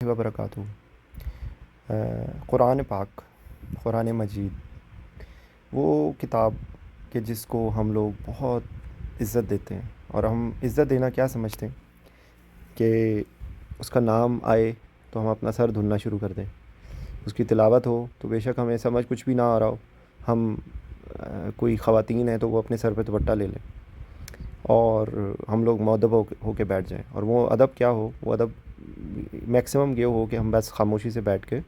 وبرکاتہ۔ قرآن پاک، قرآن مجید، وہ کتاب کہ جس کو ہم لوگ بہت عزت دیتے ہیں، اور ہم عزت دینا کیا سمجھتے ہیں کہ اس کا نام آئے تو ہم اپنا سر دھلنا شروع کر دیں، اس کی تلاوت ہو تو بے شک ہمیں سمجھ کچھ بھی نہ آ رہا ہو، ہم کوئی خواتین ہیں تو وہ اپنے سر پہ دوپٹہ لے لیں اور ہم لوگ مؤدب ہو کے بیٹھ جائیں، اور وہ ادب کیا ہو، وہ ادب میکسیمم یہ ہو کہ ہم بس خاموشی سے بیٹھ کے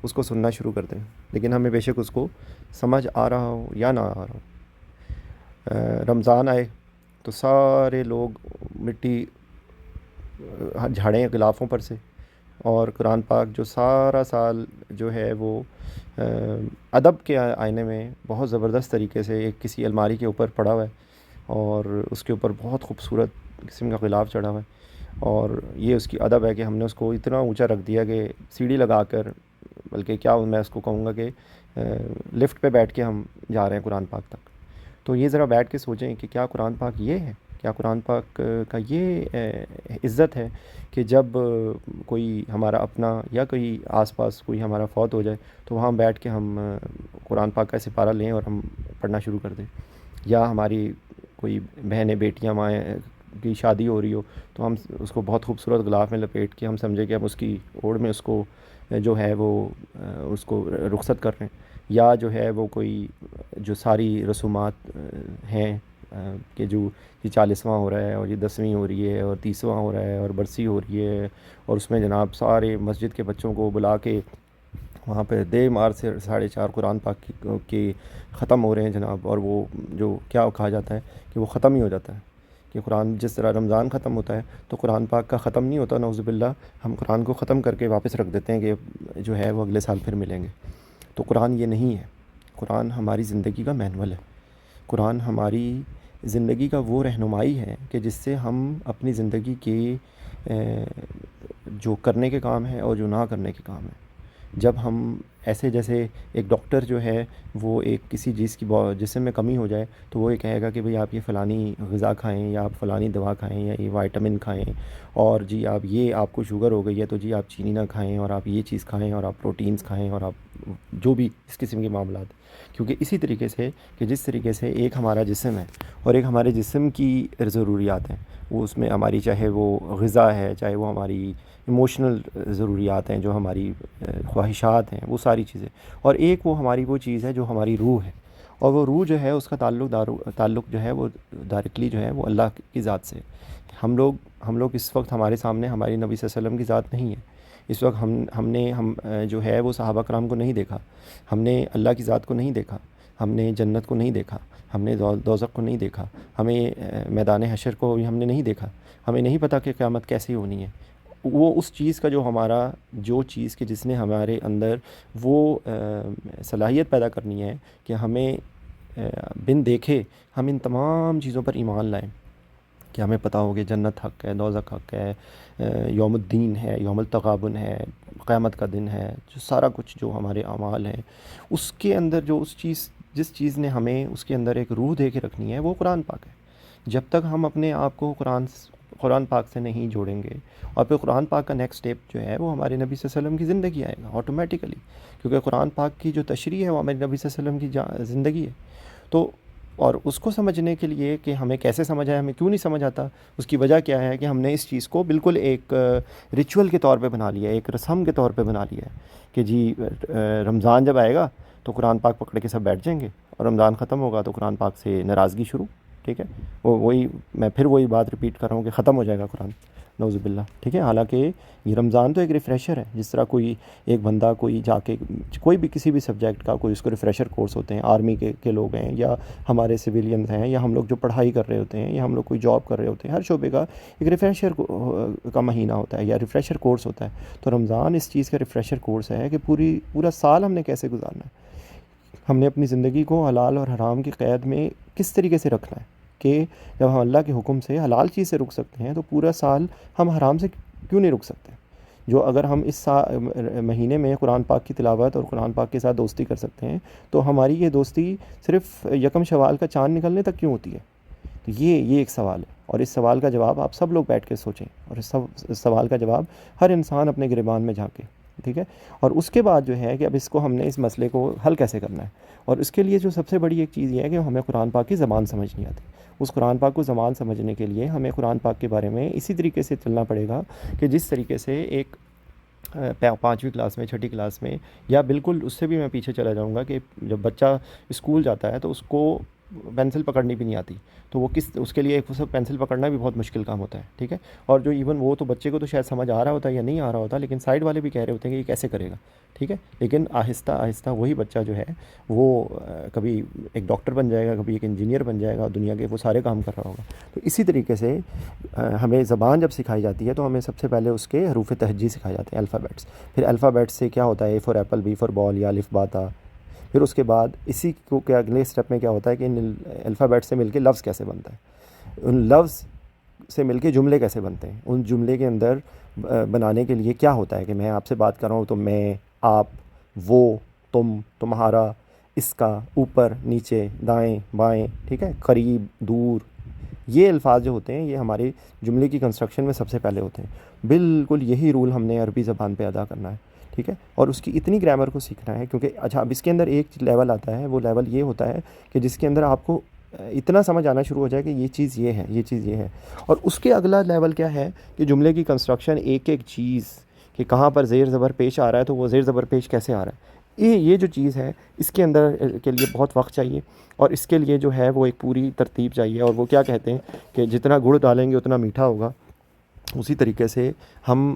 اس کو سننا شروع کر دیں، لیکن ہمیں بے شک اس کو سمجھ آ رہا ہو یا نہ آ رہا ہو۔ رمضان آئے تو سارے لوگ مٹی جھاڑیں غلافوں پر سے، اور قرآن پاک جو سارا سال جو ہے وہ ادب کے آئینے میں بہت زبردست طریقے سے ایک کسی الماری کے اوپر پڑا ہوا ہے، اور اس کے اوپر بہت خوبصورت قسم کا غلاف چڑھا ہوا ہے، اور یہ اس کی ادب ہے کہ ہم نے اس کو اتنا اونچا رکھ دیا کہ سیڑھی لگا کر، بلکہ کیا میں اس کو کہوں گا کہ لفٹ پہ بیٹھ کے ہم جا رہے ہیں قرآن پاک تک۔ تو یہ ذرا بیٹھ کے سوچیں کہ کیا قرآن پاک یہ ہے، کیا قرآن پاک کا یہ عزت ہے کہ جب کوئی ہمارا اپنا یا کوئی آس پاس کوئی ہمارا فوت ہو جائے تو وہاں بیٹھ کے ہم قرآن پاک کا سپارہ لیں اور ہم پڑھنا شروع کر دیں، یا ہماری کوئی بہنیں بیٹیاں مائیں کی شادی ہو رہی ہو تو ہم اس کو بہت خوبصورت غلاف میں لپیٹ کے ہم سمجھے کہ ہم اس کی اوڑ میں اس کو جو ہے وہ اس کو رخصت کر رہے ہیں، یا جو ہے وہ کوئی جو ساری رسومات ہیں کہ جو یہ 40واں ہو رہا ہے اور یہ 10ویں ہو رہی ہے اور 30واں ہو رہا ہے اور برسی ہو رہی ہے، اور اس میں جناب سارے مسجد کے بچوں کو بلا کے وہاں پہ دے مار سے 4.5 قرآن پاک کے ختم ہو رہے ہیں جناب، اور وہ جو کیا کہا جاتا ہے کہ وہ ختم ہی ہو جاتا ہے کہ قرآن جس طرح رمضان ختم ہوتا ہے تو قرآن پاک کا ختم نہیں ہوتا، نعوذ باللہ، ہم قرآن کو ختم کر کے واپس رکھ دیتے ہیں کہ جو ہے وہ اگلے سال پھر ملیں گے۔ تو قرآن یہ نہیں ہے، قرآن ہماری زندگی کا مینول ہے، قرآن ہماری زندگی کا وہ رہنمائی ہے کہ جس سے ہم اپنی زندگی کے جو کرنے کے کام ہیں اور جو نہ کرنے کے کام ہیں، جب ہم ایسے جیسے ایک ڈاکٹر جو ہے وہ ایک کسی چیز کی جسم میں کمی ہو جائے تو وہ یہ کہے گا کہ بھئی آپ یہ فلانی غذا کھائیں، یا آپ فلانی دوا کھائیں، یا یہ وائٹامن کھائیں، اور جی آپ یہ آپ کو شوگر ہو گئی ہے تو جی آپ چینی نہ کھائیں، اور آپ یہ چیز کھائیں، اور آپ پروٹینز کھائیں، اور آپ جو بھی اس قسم کے معاملات، کیونکہ اسی طریقے سے کہ جس طریقے سے ایک ہمارا جسم ہے اور ایک ہمارے جسم کی ضروریات ہیں، وہ اس میں ہماری چاہے وہ غذا ہے، چاہے وہ ہماری ایموشنل ضروریات ہیں، جو ہماری خواہشات ہیں، وہ ساری چیزیں، اور ایک وہ ہماری وہ چیز ہے جو ہماری روح ہے، اور وہ روح جو ہے اس کا تعلق جو ہے وہ ڈائریکٹلی جو ہے وہ اللہ کی ذات سے۔ ہم لوگ اس وقت ہمارے سامنے ہماری نبی صلی اللہ علیہ وسلم کی ذات نہیں ہے، اس وقت ہم نے جو ہے وہ صحابہ کرام کو نہیں دیکھا، ہم نے اللہ کی ذات کو نہیں دیکھا، ہم نے جنت کو نہیں دیکھا، ہم نے دوزخ کو نہیں دیکھا، ہمیں میدان حشر کو ہم نے نہیں دیکھا، ہمیں نہیں پتہ کہ قیامت کیسے ہونی ہے۔ وہ اس چیز کا جو چیز کہ جس نے ہمارے اندر وہ صلاحیت پیدا کرنی ہے کہ ہمیں بن دیکھے ہم ان تمام چیزوں پر ایمان لائیں، کہ ہمیں پتہ ہو کہ جنت حق ہے، دوزخ حق ہے، یوم الدین ہے، یوم التغابن ہے، قیامت کا دن ہے، جو سارا کچھ جو ہمارے اعمال ہیں اس کے اندر جو جس چیز نے ہمیں اس کے اندر ایک روح دے کے رکھنی ہے وہ قرآن پاک ہے۔ جب تک ہم اپنے آپ کو قرآن پاک سے نہیں جوڑیں گے، اور پھر قرآن پاک کا نیکسٹ اسٹیپ جو ہے وہ ہمارے نبی صلی اللہ علیہ وسلم کی زندگی آئے گا آٹومیٹیکلی، کیونکہ قرآن پاک کی جو تشریح ہے وہ ہمارے نبی صلی اللہ علیہ وسلم کی زندگی ہے۔ تو اور اس کو سمجھنے کے لیے کہ ہمیں کیسے سمجھ آیا، ہمیں کیوں نہیں سمجھ آتا، اس کی وجہ کیا ہے کہ ہم نے اس چیز کو بالکل ایک ریچول کے طور پہ بنا لیا ہے، ایک رسم کے طور پہ بنا لیا ہے کہ جی رمضان جب آئے گا تو قرآن پاک پکڑ کے سب بیٹھ جائیں گے، اور رمضان ختم ہوگا تو قرآن پاک سے ناراضگی شروع، ٹھیک ہے، میں پھر وہی بات ریپیٹ کر رہا ہوں کہ ختم ہو جائے گا قرآن، نعوذ باللہ، ٹھیک ہے۔ حالانکہ یہ رمضان تو ایک ریفریشر ہے، جس طرح کوئی ایک بندہ کوئی جا کے کوئی بھی کسی بھی سبجیکٹ کا کوئی اس کو ریفریشر کورس ہوتے ہیں، آرمی کے لوگ ہیں، یا ہمارے سویلینز ہیں، یا ہم لوگ جو پڑھائی کر رہے ہوتے ہیں، یا ہم لوگ کوئی جاب کر رہے ہوتے ہیں، ہر شعبے کا ایک ریفریشر کا مہینہ ہوتا ہے یا ریفریشر کورس ہوتا ہے۔ تو رمضان اس چیز کا ریفریشر کورس ہے کہ پورا سال ہم نے کیسے گزارنا ہے، ہم نے اپنی زندگی کو حلال اور حرام کی قید میں کس طریقے سے رکھنا ہے، کہ جب ہم اللہ کے حکم سے حلال چیز سے رک سکتے ہیں تو پورا سال ہم حرام سے کیوں نہیں رک سکتے؟ جو اگر ہم اس مہینے میں قرآن پاک کی تلاوت اور قرآن پاک کے ساتھ دوستی کر سکتے ہیں تو ہماری یہ دوستی صرف یکم شوال کا چاند نکلنے تک کیوں ہوتی ہے؟ تو یہ ایک سوال ہے، اور اس سوال کا جواب آپ سب لوگ بیٹھ کے سوچیں، اور اس سوال کا جواب ہر انسان اپنے گریبان میں جھانکے، ٹھیک ہے. اور اس کے بعد جو ہے کہ اب اس کو ہم نے اس مسئلے کو حل کیسے کرنا ہے، اور اس کے لیے جو سب سے بڑی ایک چیز یہ ہے کہ ہمیں قرآن پاک کی زبان سمجھنی آتی. اس قرآن پاک کو زبان سمجھنے کے لیے ہمیں قرآن پاک کے بارے میں اسی طریقے سے چلنا پڑے گا کہ جس طریقے سے ایک 5ویں کلاس میں، 6ٹھی کلاس میں، یا بالکل اس سے بھی میں پیچھے چلا جاؤں گا کہ جب بچہ اسکول جاتا ہے تو اس کو پینسل پکڑنی بھی نہیں آتی، تو وہ اس کے لیے اس کو پینسل پکڑنا بھی بہت مشکل کام ہوتا ہے، ٹھیک ہے. اور جو ایون وہ تو بچے کو تو شاید سمجھ آ رہا ہوتا ہے یا نہیں آ رہا ہوتا، لیکن سائڈ والے بھی کہہ رہے ہوتے ہیں کہ یہ کیسے کرے گا، ٹھیک ہے. لیکن آہستہ آہستہ وہی بچہ جو ہے وہ کبھی ایک ڈاکٹر بن جائے گا، کبھی ایک انجینئر بن جائے گا، دنیا کے وہ سارے کام کر رہا ہوگا. تو اسی طریقے سے ہمیں زبان جب سکھائی جاتی ہے تو ہمیں سب سے پہلے اس کے حروف تہجی سکھائے جاتے ہیں، الفابیٹس. پھر الفابیٹس سے کیا ہوتا ہے، اے فار ایپل، بی فار بال، یا الف با تا. پھر اس کے بعد اسی کو کے اگلے اسٹیپ میں کیا ہوتا ہے کہ ان الفابیٹ سے مل کے لفظ کیسے بنتا ہے، ان لفظ سے مل کے جملے کیسے بنتے ہیں، ان جملے کے اندر بنانے کے لیے کیا ہوتا ہے کہ میں آپ سے بات کر رہا ہوں تو میں، آپ، وہ، تم، تمہارا، اس کا، اوپر، نیچے، دائیں، بائیں، ٹھیک ہے، قریب، دور. یہ الفاظ جو ہوتے ہیں یہ ہماری جملے کی کنسٹرکشن میں سب سے پہلے ہوتے ہیں. بالکل یہی رول ہم نے عربی زبان پہ ادا کرنا ہے، ٹھیک ہے. اور اس کی اتنی گرامر کو سیکھنا ہے کیونکہ اچھا اب اس کے اندر ایک لیول آتا ہے، وہ لیول یہ ہوتا ہے کہ جس کے اندر آپ کو اتنا سمجھ آنا شروع ہو جائے کہ یہ چیز یہ ہے، یہ چیز یہ ہے. اور اس کے اگلا لیول کیا ہے کہ جملے کی کنسٹرکشن، ایک ایک چیز کہ کہاں پر زیر زبر پیش آ رہا ہے تو وہ زیر زبر پیش کیسے آ رہا ہے. یہ جو چیز ہے اس کے اندر کے لیے بہت وقت چاہیے، اور اس کے لیے جو ہے وہ ایک پوری ترتیب چاہیے. اور وہ کیا کہتے ہیں کہ جتنا گڑ ڈالیں گے اتنا میٹھا ہوگا. اسی طریقے سے ہم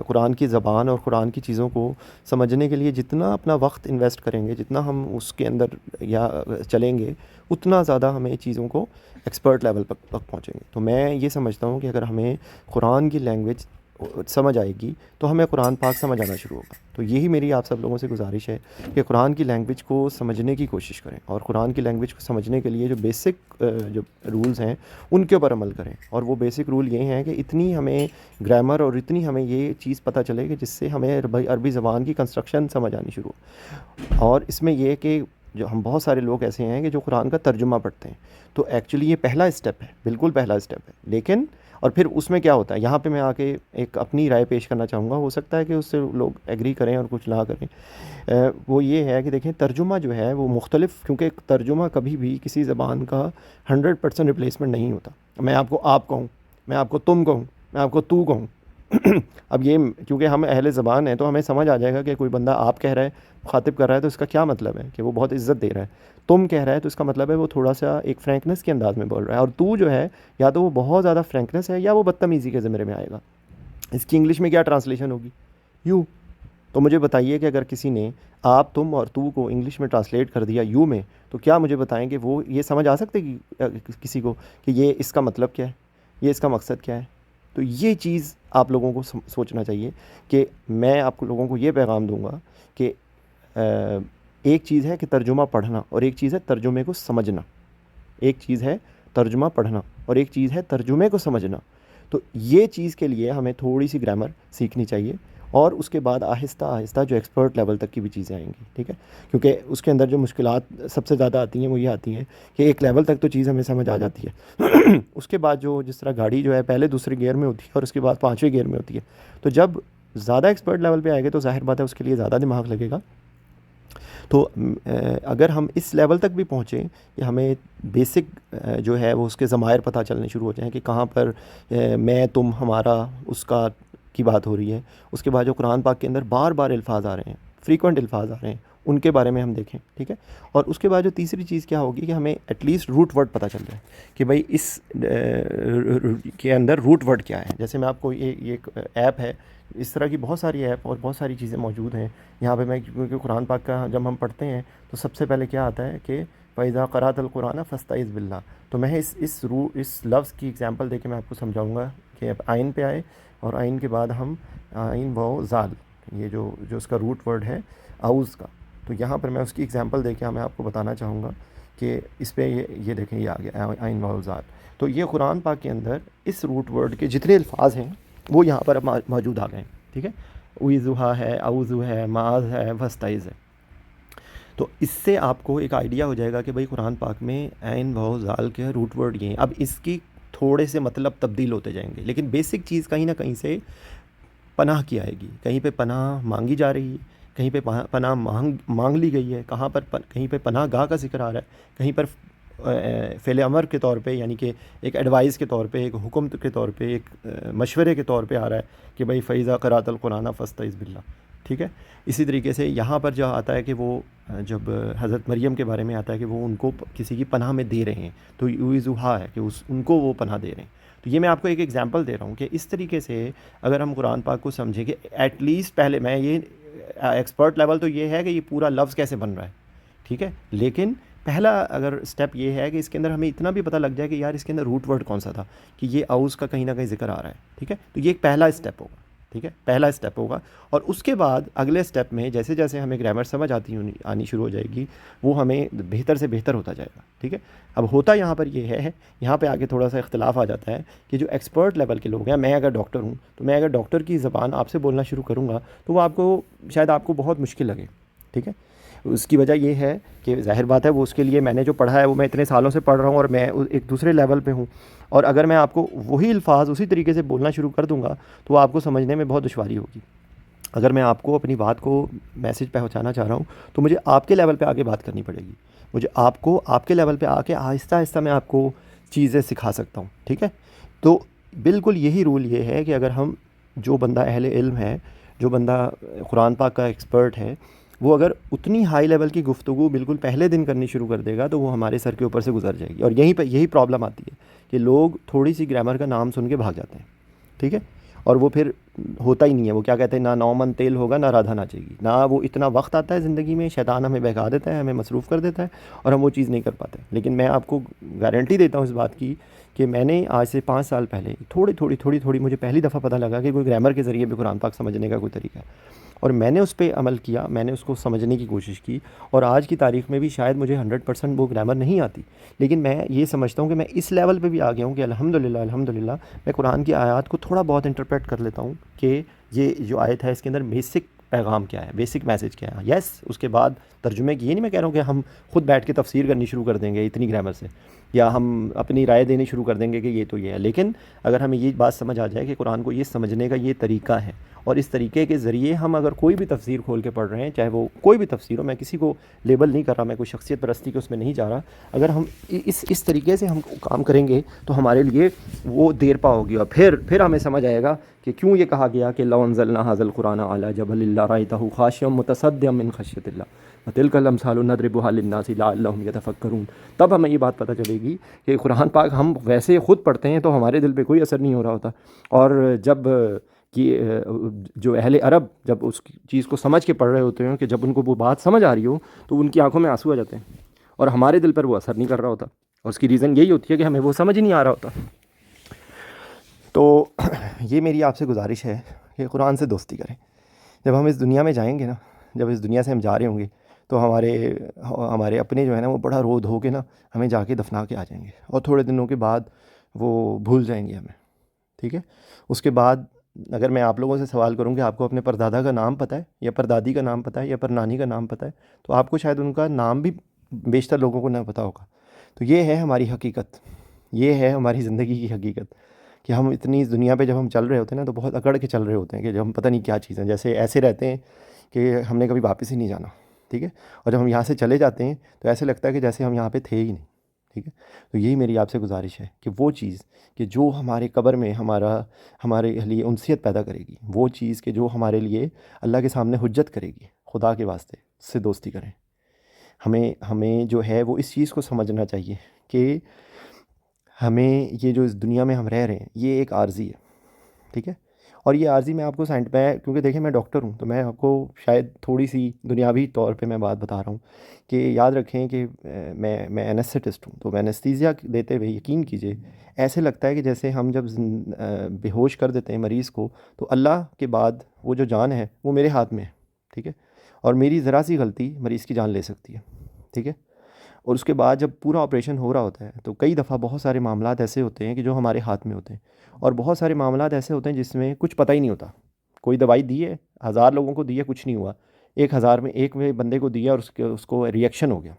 قرآن کی زبان اور قرآن کی چیزوں کو سمجھنے کے لیے جتنا اپنا وقت انویسٹ کریں گے، جتنا ہم اس کے اندر یا چلیں گے، اتنا زیادہ ہمیں چیزوں کو ایکسپرٹ لیول تک پہنچیں گے. تو میں یہ سمجھتا ہوں کہ اگر ہمیں قرآن کی لینگویج سمجھ آئے گی تو ہمیں قرآن پاک سمجھ آنا شروع ہوگا. تو یہی میری آپ سب لوگوں سے گزارش ہے کہ قرآن کی لینگویج کو سمجھنے کی کوشش کریں، اور قرآن کی لینگویج کو سمجھنے کے لیے جو بیسک جو رولز ہیں ان کے اوپر عمل کریں. اور وہ بیسک رول یہ ہیں کہ اتنی ہمیں گرامر اور اتنی ہمیں یہ چیز پتہ چلے کہ جس سے ہمیں عربی زبان کی کنسٹرکشن سمجھ آنی شروع ہو. اور اس میں یہ کہ جو ہم بہت سارے لوگ ایسے ہیں کہ جو قرآن کا ترجمہ پڑھتے ہیں، تو ایکچولی یہ پہلا اسٹیپ ہے، بالکل پہلا اسٹیپ ہے. لیکن اور پھر اس میں کیا ہوتا ہے، یہاں پہ میں آ کے ایک اپنی رائے پیش کرنا چاہوں گا، ہو سکتا ہے کہ اس سے لوگ ایگری کریں اور کچھ نہ کریں. وہ یہ ہے کہ دیکھیں ترجمہ جو ہے وہ مختلف، کیونکہ ترجمہ کبھی بھی کسی زبان کا 100% ریپلیسمنٹ نہیں ہوتا. میں آپ کو آپ کہوں، میں آپ کو تم کہوں، میں آپ کو تو کہوں اب یہ کیونکہ ہم اہل زبان ہیں تو ہمیں سمجھ آ جائے گا کہ کوئی بندہ آپ کہہ رہا ہے، خاطب کر رہا ہے تو اس کا کیا مطلب ہے کہ وہ بہت عزت دے رہا ہے. تم کہہ رہا ہے تو اس کا مطلب ہے وہ تھوڑا سا ایک فرینکنس کے انداز میں بول رہا ہے. اور تو جو ہے یا تو وہ بہت زیادہ فرینکنس ہے یا وہ بدتمیزی کے زمرے میں آئے گا. اس کی انگلش میں کیا ٹرانسلیشن ہوگی؟ یو. تو مجھے بتائیے کہ اگر کسی نے آپ، تم اور تو کو انگلش میں ٹرانسلیٹ کر دیا یو میں، تو کیا مجھے بتائیں کہ وہ یہ سمجھ آ سکتے کہ کسی کو کہ یہ اس کا مطلب کیا ہے، یہ اس کا مقصد کیا ہے؟ تو یہ چیز آپ لوگوں کو سوچنا چاہیے کہ میں آپ لوگوں کو یہ پیغام دوں گا کہ ایک چیز ہے کہ ترجمہ پڑھنا، اور ایک چیز ہے ترجمے کو سمجھنا. ایک چیز ہے ترجمہ پڑھنا اور ایک چیز ہے ترجمے کو سمجھنا. تو یہ چیز کے لیے ہمیں تھوڑی سی گرامر سیکھنی چاہیے، اور اس کے بعد آہستہ آہستہ جو ایکسپرٹ لیول تک کی بھی چیزیں آئیں گی، ٹھیک ہے. کیونکہ اس کے اندر جو مشکلات سب سے زیادہ آتی ہیں وہ یہ آتی ہیں کہ ایک لیول تک تو چیز ہمیں سمجھ آ جاتی ہے اس کے بعد جو جس طرح گاڑی جو ہے پہلے دوسرے گیئر میں ہوتی ہے اور اس کے بعد 5ویں گیئر میں ہوتی ہے، تو جب زیادہ ایکسپرٹ لیول پہ آئے گا تو ظاہر بات ہے اس کے لیے زیادہ دماغ لگے گا. تو اگر ہم اس لیول تک بھی پہنچیں کہ ہمیں بیسک جو ہے وہ اس کے ضمائر پتہ چلنے شروع ہو جائیں کہ کہاں پر میں، تم، ہمارا، اس کا کی بات ہو رہی ہے. اس کے بعد جو قرآن پاک کے اندر بار بار الفاظ آ رہے ہیں، فریکوینٹ الفاظ آ رہے ہیں، ان کے بارے میں ہم دیکھیں، ٹھیک ہے. اور اس کے بعد جو تیسری چیز کیا ہوگی کہ ہمیں ایٹ لیسٹ روٹ ورڈ پتہ چل جائے کہ بھائی اس کے اندر روٹ ورڈ کیا ہے. جیسے میں آپ کو یہ ایک ایپ ہے، اس طرح کی بہت ساری ایپ اور بہت ساری چیزیں موجود ہیں یہاں پہ. میں کیونکہ قرآن پاک کا جب ہم پڑھتے ہیں تو سب سے پہلے کیا آتا ہے کہ فَإِذَا قَرَأْتَ الْقُرْآنَ فَاسْتَعِذْ بِاللَّهِ. تو میں اس لفظ کی ایگزامپل دے کے میں آپ کو سمجھاؤں گا کہ اب آئین پہ آئے، اور آئین کے بعد ہم آئین و زال، یہ جو اس کا روٹ ورڈ ہے اعوذ کا. تو یہاں پر میں اس کی ایگزامپل دے کے میں آپ کو بتانا چاہوں گا کہ اس پہ یہ دیکھیں یہ آ گیا آئین و زال. تو یہ قرآن پاک کے اندر اس روٹ ورڈ کے جتنے الفاظ ہیں وہ یہاں پر موجود آ گئے ہیں، ٹھیک ہے. اویزوہا ہے، اعوذ ہے، معاذ ہے، وستعذ ہے. تو اس سے آپ کو ایک آئیڈیا ہو جائے گا کہ بھائی قرآن پاک میں عین واو زال کے روٹ ورڈ یہ ہیں. اب اس کی تھوڑے سے مطلب تبدیل ہوتے جائیں گے، لیکن بیسک چیز کہیں نہ کہیں سے پناہ کی آئے گی. کہیں پہ پناہ مانگی جا رہی ہے، کہیں پہ پناہ مانگ لی گئی ہے. کہاں پر کہیں پہ پناہ گاہ کا ذکر آ رہا ہے، کہیں پر فعل امر کے طور پہ، یعنی کہ ایک ایڈوائز کے طور پہ، ایک حکم کے طور پہ، ایک مشورے کے طور پہ آ رہا ہے کہ بھائی فَإِذَا قَرَأْتَ الْقُرْآنَ فَاسْتَعِذْ بِاللَّهِ. ٹھیک ہے. اسی طریقے سے یہاں پر جو آتا ہے کہ وہ جب حضرت مریم کے بارے میں آتا ہے کہ وہ ان کو کسی کی پناہ میں دے رہے ہیں، تو یوزوہا ہے کہ ان کو وہ پناہ دے رہے ہیں. تو یہ میں آپ کو ایک ایگزامپل دے رہا ہوں کہ اس طریقے سے اگر ہم قرآن پاک کو سمجھیں کہ ایٹ لیسٹ پہلے، میں یہ ایکسپرٹ لیول تو یہ ہے کہ یہ پورا لفظ کیسے بن رہا ہے، ٹھیک ہے، لیکن پہلا اگر اسٹیپ یہ ہے کہ اس کے اندر ہمیں اتنا بھی پتہ لگ جائے کہ یار اس کے اندر روٹ ورڈ کون سا تھا، کہ یہ اعوذ کا کہیں نہ کہیں ذکر آ رہا ہے. ٹھیک ہے. تو یہ ایک پہلا اسٹیپ ہوگا. ٹھیک ہے، پہلا اسٹیپ ہوگا. اور اس کے بعد اگلے اسٹیپ میں جیسے جیسے ہمیں گرامر سمجھ آنی شروع ہو جائے گی، وہ ہمیں بہتر سے بہتر ہوتا جائے گا. ٹھیک ہے. اب ہوتا یہاں پر یہ ہے، یہاں پہ آگے تھوڑا سا اختلاف آ جاتا ہے کہ جو ایکسپرٹ لیول کے لوگ ہیں، میں اگر ڈاکٹر ہوں تو میں اگر ڈاکٹر کی زبان آپ سے بولنا شروع کروں گا تو وہ آپ کو شاید آپ کو بہت مشکل لگے. ٹھیک ہے. اس کی وجہ یہ ہے کہ ظاہر بات ہے وہ اس کے لیے میں نے جو پڑھا ہے وہ میں اتنے سالوں سے پڑھ رہا ہوں اور میں ایک دوسرے لیول پہ ہوں، اور اگر میں آپ کو وہی الفاظ اسی طریقے سے بولنا شروع کر دوں گا تو وہ آپ کو سمجھنے میں بہت دشواری ہوگی. اگر میں آپ کو اپنی بات کو میسج پہنچانا چاہ رہا ہوں تو مجھے آپ کے لیول پہ آگے بات کرنی پڑے گی. مجھے آپ کو آپ کے لیول پہ آ کے آہستہ آہستہ میں آپ کو چیزیں سکھا سکتا ہوں. ٹھیک ہے. تو بالکل یہی رول یہ ہے کہ اگر ہم، جو بندہ اہل علم ہے، جو بندہ قرآن پاک کا ایکسپرٹ ہے، وہ اگر اتنی ہائی لیول کی گفتگو بالکل پہلے دن کرنی شروع کر دے گا تو وہ ہمارے سر کے اوپر سے گزر جائے گی. اور یہیں پہ یہی پرابلم آتی ہے کہ لوگ تھوڑی سی گرامر کا نام سن کے بھاگ جاتے ہیں. ٹھیک ہے. اور وہ پھر ہوتا ہی نہیں ہے. وہ کیا کہتے ہیں، نہ نومن تیل ہوگا نہ رادھا ناچے گی. نہ وہ اتنا وقت آتا ہے زندگی میں، شیطان ہمیں بہکا دیتا ہے، ہمیں مصروف کر دیتا ہے اور ہم وہ چیز نہیں کر پاتے. لیکن میں آپ کو گارنٹی دیتا ہوں اس بات کی کہ میں نے آج سے 5 سال پہلے تھوڑی مجھے پہلی دفعہ پتہ لگا کہ کوئی گرامر کے ذریعے بھی قرآن پاک سمجھنے کا کوئی طریقہ ہے، اور میں نے اس پہ عمل کیا، میں نے اس کو سمجھنے کی کوشش کی. اور آج کی تاریخ میں بھی شاید مجھے 100% وہ گرامر نہیں آتی، لیکن میں یہ سمجھتا ہوں کہ میں اس لیول پہ بھی آ گیا ہوں کہ الحمدللہ میں قرآن کی آیات کو تھوڑا بہت انٹرپریٹ کر لیتا ہوں کہ یہ جو آیت ہے اس کے اندر بیسک پیغام کیا ہے، بیسک میسج کیا ہے. یس، اس کے بعد ترجمے کی، یہ نہیں میں کہہ رہا ہوں کہ ہم خود بیٹھ کے تفسیر کرنی شروع کر دیں گے اتنی گرامر سے، یا ہم اپنی رائے دینی شروع کر دیں گے کہ یہ تو یہ ہے. لیکن اگر ہمیں یہ بات سمجھ آ جائے کہ قرآن کو یہ سمجھنے کا یہ طریقہ ہے، اور اس طریقے کے ذریعے ہم اگر کوئی بھی تفسیر کھول کے پڑھ رہے ہیں، چاہے وہ کوئی بھی تفسیر ہو، میں کسی کو لیبل نہیں کر رہا، میں کوئی شخصیت پرستی کے اس میں نہیں جا رہا، اگر ہم اس طریقے سے ہم کام کریں گے تو ہمارے لیے وہ دیر پا ہوگی. اور پھر ہمیں سمجھ آئے گا کہ کیوں یہ کہا گیا کہ لو انزلنا ھذا القرآن علی جبل لرأیتہ خاشعا متصدعا من خشیۃ اللہ وتلک الامثال نضربها للناس لعلهم یتفکرون. تب ہمیں یہ بات پتہ چلے گی کہ قرآن پاک ہم ویسے خود پڑھتے ہیں تو ہمارے دل پہ کوئی اثر نہیں ہو رہا ہوتا، اور جب کہ جو اہل عرب جب اس چیز کو سمجھ کے پڑھ رہے ہوتے ہیں، کہ جب ان کو وہ بات سمجھ آ رہی ہو تو ان کی آنکھوں میں آنسو آ جاتے ہیں، اور ہمارے دل پر وہ اثر نہیں کر رہا ہوتا. اور اس کی ریزن یہی ہوتی ہے کہ ہمیں وہ سمجھ ہی نہیں آ رہا ہوتا. تو یہ میری آپ سے گزارش ہے کہ قرآن سے دوستی کریں. جب ہم اس دنیا میں جائیں گے نا، جب اس دنیا سے ہم جا رہے ہوں گے تو ہمارے اپنے جو ہے نا وہ بڑا رو دھو کے نا ہمیں جا کے دفنا کے آ جائیں گے، اور تھوڑے دنوں کے بعد وہ بھول جائیں گے ہمیں. ٹھیک ہے. اس کے بعد اگر میں آپ لوگوں سے سوال کروں کہ آپ کو اپنے پردادا کا نام پتہ ہے، یا پردادی کا نام پتہ ہے، یا پرنانی کا نام پتہ ہے، تو آپ کو شاید ان کا نام بھی بیشتر لوگوں کو نہ پتہ ہوگا. تو یہ ہے ہماری حقیقت، یہ ہے ہماری زندگی کی حقیقت، کہ ہم اتنی اس دنیا پہ جب ہم چل رہے ہوتے ہیں نا تو بہت اکڑ کے چل رہے ہوتے ہیں کہ جب ہم پتہ نہیں کیا چیزیں، جیسے ایسے رہتے ہیں کہ ہم نے کبھی واپس ہی نہیں جانا. ٹھیک ہے. اور جب ہم یہاں سے چلے جاتے ہیں تو ایسے لگتا ہے کہ جیسے ہم یہاں پہ تھے ہی نہیں. ٹھیک ہے. تو یہی میری آپ سے گزارش ہے کہ وہ چیز کہ جو ہمارے قبر میں ہمارے لیے انسیت پیدا کرے گی، وہ چیز کہ جو ہمارے لیے اللہ کے سامنے حجت کرے گی، خدا کے واسطے اس سے دوستی کریں. ہمیں جو ہے وہ اس چیز کو سمجھنا چاہیے کہ ہمیں یہ جو اس دنیا میں ہم رہ رہے ہیں یہ ایک عارضی ہے. ٹھیک ہے. اور یہ عارضی میں آپ کو کیونکہ دیکھیں میں ڈاکٹر ہوں تو میں آپ کو شاید تھوڑی سی دنیاوی طور پہ میں بات بتا رہا ہوں کہ یاد رکھیں کہ میں اینستھیٹسٹ ہوں. تو میں اینستھیزیا دیتے ہوئے یقین کیجئے ایسے لگتا ہے کہ جیسے ہم جب بے ہوش کر دیتے ہیں مریض کو تو اللہ کے بعد وہ جو جان ہے وہ میرے ہاتھ میں ہے. ٹھیک ہے. اور میری ذرا سی غلطی مریض کی جان لے سکتی ہے. ٹھیک ہے. اور اس کے بعد جب پورا آپریشن ہو رہا ہوتا ہے تو کئی دفعہ بہت سارے معاملات ایسے ہوتے ہیں کہ جو ہمارے ہاتھ میں ہوتے ہیں، اور بہت سارے معاملات ایسے ہوتے ہیں جس میں کچھ پتہ ہی نہیں ہوتا. کوئی دوائی دی ہے، 1000 لوگوں کو دی ہے، کچھ نہیں ہوا، 1000 میں ایک میں بندے کو دیا اور اس کو ریئیکشن ہو گیا،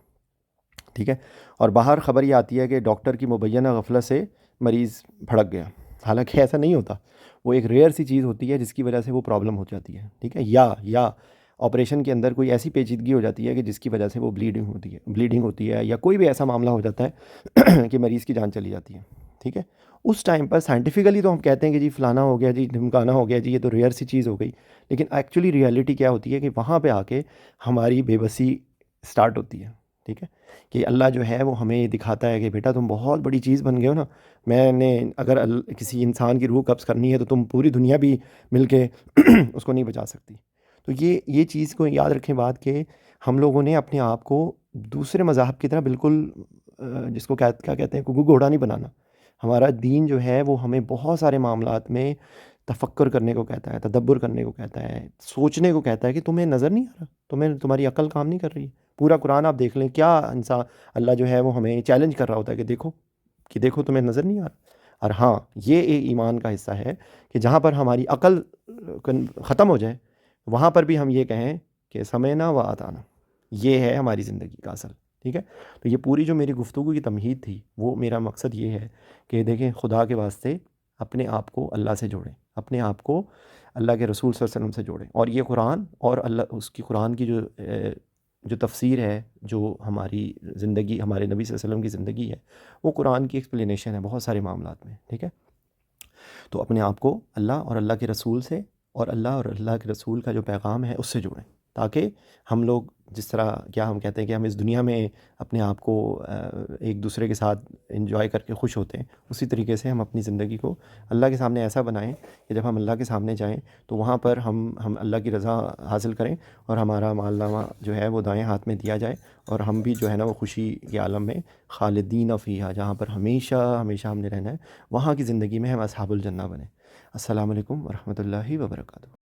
ٹھیک ہے، اور باہر خبر یہ آتی ہے کہ ڈاکٹر کی مبینہ غفلت سے مریض بھڑک گیا، حالانکہ ایسا نہیں ہوتا، وہ ایک ریئر سی چیز ہوتی ہے جس کی وجہ سے وہ پرابلم ہو جاتی ہے، ٹھیک ہے، یا آپریشن کے اندر کوئی ایسی پیچیدگی ہو جاتی ہے کہ جس کی وجہ سے وہ بلیڈنگ ہوتی ہے یا کوئی بھی ایسا معاملہ ہو جاتا ہے کہ مریض کی جان چلی جاتی ہے، ٹھیک ہے، اس ٹائم پر سائنٹیفکلی تو ہم کہتے ہیں کہ جی فلانا ہو گیا، جی ڈھمکانا ہو گیا، جی یہ تو ریئر سی چیز ہو گئی، لیکن ایکچولی ریئلٹی کیا ہوتی ہے کہ وہاں پہ آ کے ہماری بے بسی سٹارٹ ہوتی ہے، ٹھیک ہے، کہ اللہ جو ہے وہ ہمیں یہ دکھاتا ہے کہ بیٹا تم بہت بڑی چیز بن گئے ہو نا، میں نے اگر کسی انسان کی روح قبض کرنی ہے تو تم پوری دنیا بھی مل کے اس کو نہیں بچا سکتی۔ تو یہ چیز کو یاد رکھیں بات کہ ہم لوگوں نے اپنے آپ کو دوسرے مذاہب کی طرح بالکل جس کو کیا کہتے ہیں گگو گھوڑا نہیں بنانا۔ ہمارا دین جو ہے وہ ہمیں بہت سارے معاملات میں تفکر کرنے کو کہتا ہے، تدبر کرنے کو کہتا ہے، سوچنے کو کہتا ہے کہ تمہیں نظر نہیں آ رہا، تمہاری عقل کام نہیں کر رہی ہے۔ پورا قرآن آپ دیکھ لیں، کیا انسان اللہ جو ہے وہ ہمیں چیلنج کر رہا ہوتا ہے کہ دیکھو تمہیں نظر نہیں آ رہا۔ اور ہاں، یہ ایک ایمان کا حصہ ہے کہ جہاں پر ہماری عقل ختم ہو جائے وہاں پر بھی ہم یہ کہیں کہ سمعنا و اطعنا، یہ ہے ہماری زندگی کا اصل، ٹھیک ہے۔ تو یہ پوری جو میری گفتگو کی تمہید تھی وہ میرا مقصد یہ ہے کہ دیکھیں خدا کے واسطے اپنے آپ کو اللہ سے جوڑیں، اپنے آپ کو اللہ کے رسول صلی اللہ علیہ وسلم سے جوڑیں، اور یہ قرآن اور اللہ اس کی قرآن کی جو تفسیر ہے، جو ہماری زندگی، ہمارے نبی صلی اللہ علیہ وسلم کی زندگی ہے، وہ قرآن کی ایکسپلینیشن ہے بہت سارے معاملات میں، ٹھیک ہے۔ تو اپنے آپ کو اللہ اور اللہ کے رسول سے اور اللہ کے رسول کا جو پیغام ہے اس سے جوڑیں، تاکہ ہم لوگ جس طرح کیا ہم کہتے ہیں کہ ہم اس دنیا میں اپنے آپ کو ایک دوسرے کے ساتھ انجوائے کر کے خوش ہوتے ہیں، اسی طریقے سے ہم اپنی زندگی کو اللہ کے سامنے ایسا بنائیں کہ جب ہم اللہ کے سامنے جائیں تو وہاں پر ہم اللہ کی رضا حاصل کریں اور ہمارا مال نامہ جو ہے وہ دائیں ہاتھ میں دیا جائے، اور ہم بھی جو ہے نا وہ خوشی کے عالم میں خالدین فیہا، جہاں پر ہمیشہ ہمیشہ ہم نے رہنا ہے، وہاں کی زندگی میں ہم اصحاب الجنہ بنیں۔ السلام علیکم ورحمۃ اللہ وبرکاتہ۔